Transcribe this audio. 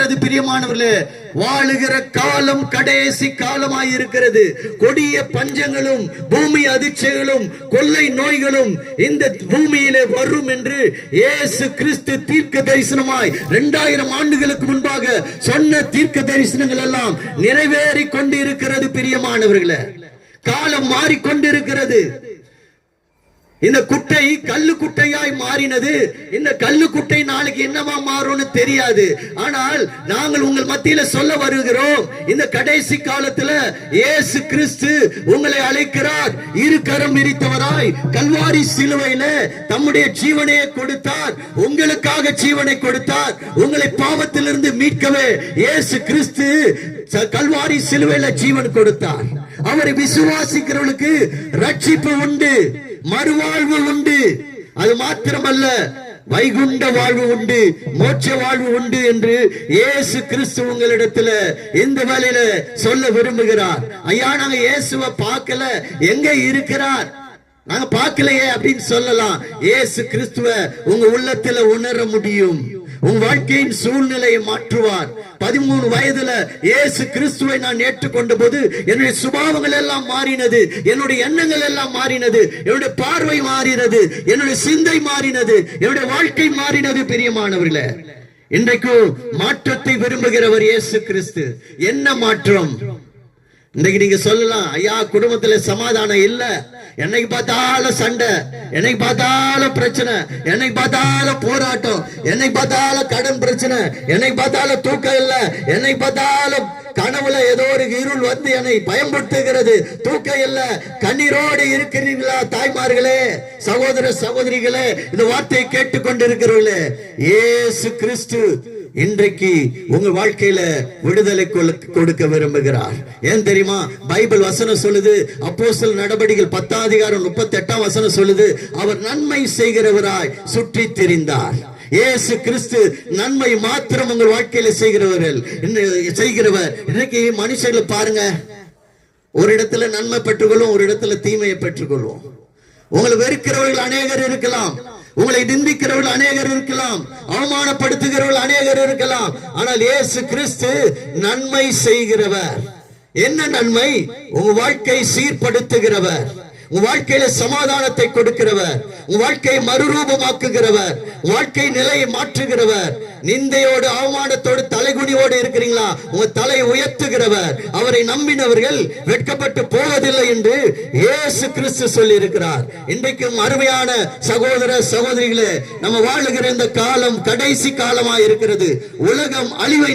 இருக்கிறது பிரியமானவர்களே. வாழுகிற காலம் கடைசி காலமாய் இருக்கிறது. கொடிய பஞ்சங்களும் பூமி அதிர்ச்சிகளும் கொள்ளை நோய்களும் இந்த பூமியிலே வரும் என்று இயேசு கிறிஸ்து தீர்க்க தரிசனமாய் 2000 ஆண்டுகளுக்கு முன்பாக சொன்ன தீர்க்க தரிசனங்கள் எல்லாம் நிறைவேறி கொண்டு இருக்கிறது பிரியமானவர்களே. காலம் மாறிக்கொண்டிருக்கிறது. இந்த குட்டை கல்லு குட்டையாய் மாறினது. இந்த கல்லு குட்டை நாளைக்கு என்னவா மாறும்னு தெரியாது. ஆனால் நாங்கள் உங்கள் மத்தியில சொல்ல வருகிறோம், இந்த கடைசி காலத்துல இயேசு கிறிஸ்து உங்களை அழைக்கிறார். இரு கரம் விரித்தவராய் கல்வாரி சிலுவையில தம்முடைய ஜீவனையை கொடுத்தார். உங்களுக்காக ஜீவனை கொடுத்தார். உங்களை பாவத்திலிருந்து மீட்கவே இயேசு கிறிஸ்து கல்வாரி சிலுவையில ஜீவன் கொடுத்தார். அவரை விசுவாசிக்கிறவர்களுக்கு ரட்சிப்பு உண்டு, மறுவாழ்வு உண்டு. அது மாத்திரமல்ல, வைகுண்ட வாழ்வு உண்டு, மோட்ச வாழ்வு உண்டு என்று இயேசு கிறிஸ்து உங்களிடத்துல இந்த வேளையில சொல்ல விரும்புகிறார். ஐயா, நாங்க இயேசுவை பார்க்கல, எங்க இருக்கிறார் நாங்க பார்க்கலையே அப்படின்னு சொல்லலாம். இயேசு கிறிஸ்துவ உங்க உள்ளத்துல உணர முடியும். உன் வாழ்க்கையின் சூழ்நிலையை மாற்றுவார். 13 வயதுல இயேசு கிறிஸ்துவை நான் ஏற்றுக்கொண்ட போது என்னுடைய சுபாவங்கள் எல்லாம் மாறினது, என்னுடைய எண்ணங்கள் எல்லாம் மாறினது, என்னுடைய பார்வை மாறினது, என்னுடைய சிந்தை மாறினது, என்னுடைய வாழ்க்கை மாறினது. பிரியமானவர்களே, இன்றைக்கு மாற்றத்தை விரும்புகிறவர் இயேசு கிறிஸ்து. என்ன மாற்றம்? இன்றைக்கு நீங்க சொல்லலாம், ஐயா குடும்பத்துல சமாதானம் இல்ல, என்னைக்கு பார்த்தாலும் சண்டை, என்னைக்கு பார்த்தாலும் பிரச்சனை, என்னைக்கு பார்த்தாலும் போராட்டம், என்னைக்கு பார்த்தாலும் கடன் பிரச்சனை, என்னைக்கு பார்த்தாலும் தூக்கம் இல்ல, என்னைக்கு பார்த்தாலும் கனவுல ஏதோ ஒரு இருள் வந்து என்னை பயன்படுத்துகிறது, தூக்கம் இல்ல. கண்ணீரோடு இருக்கிறீங்களா தாய்மார்களே, சகோதர சகோதரிகளே, இந்த வார்த்தையை கேட்டுக்கொண்டிருக்கிறவர்களே, இயேசு கிறிஸ்து இன்றைக்கு உங்க வாழ்க்கையில விடுதலை கொடுக்க விரும்புகிறார். ஏன் தெரியுமா? பைபிள் வசனம் சொல்லுது, அப்போஸ்தலர் நடபடிகள் 10ஆம் அதிகாரம் 38ஆம் வசனம் சொல்லுது, அவர் நன்மை செய்கிறவராய் சுற்றி திரிந்தார். இயேசு கிறிஸ்து நன்மை மாத்திரம் உங்கள் வாழ்க்கையில செய்கிறவர். இன்னைக்கு மனுஷர்களை பாருங்க, ஒரு இடத்துல நன்மை பெற்றுக்கொள்ளும், ஒரு இடத்துல தீமையை பெற்றுக்கொள்வோம். உங்களை வெறுக்கிறவர்கள் அநேகர் இருக்கலாம், உங்களை நிந்திக்கிறவர்கள் அநேகர் இருக்கலாம், அவமானப்படுத்துகிறவர்கள் அநேகர் இருக்கலாம். ஆனால் இயேசு கிறிஸ்து நன்மை செய்கிறவர். என்ன நன்மை? உங்க வாழ்க்கை சீர்படுத்துகிறவர், உங்க வாழ்க்கையில சமாதானத்தை கொடுக்கிறவர், உங்க வாழ்க்கையை மறுரூபமாக்குகிறவர், வாழ்க்கை நிலையை மாற்றுகிறவர். நிந்தையோடு அவமானத்தோடு தலைகுனியோடு இருக்கிறீங்களா? உங்க தலை உயர்த்துகிறவர். அவரை நம்பினவர்கள் வெட்கப்பட்டு போவதில்லை என்று இயேசு கிறிஸ்து சொல்லி இருக்கிறார். இன்றைக்கும் அருமையான சகோதர சகோதரிகளே, நம்ம வாழுகிற இந்த காலம் கடைசி காலமா இருக்கிறது. உலகம் அழிவை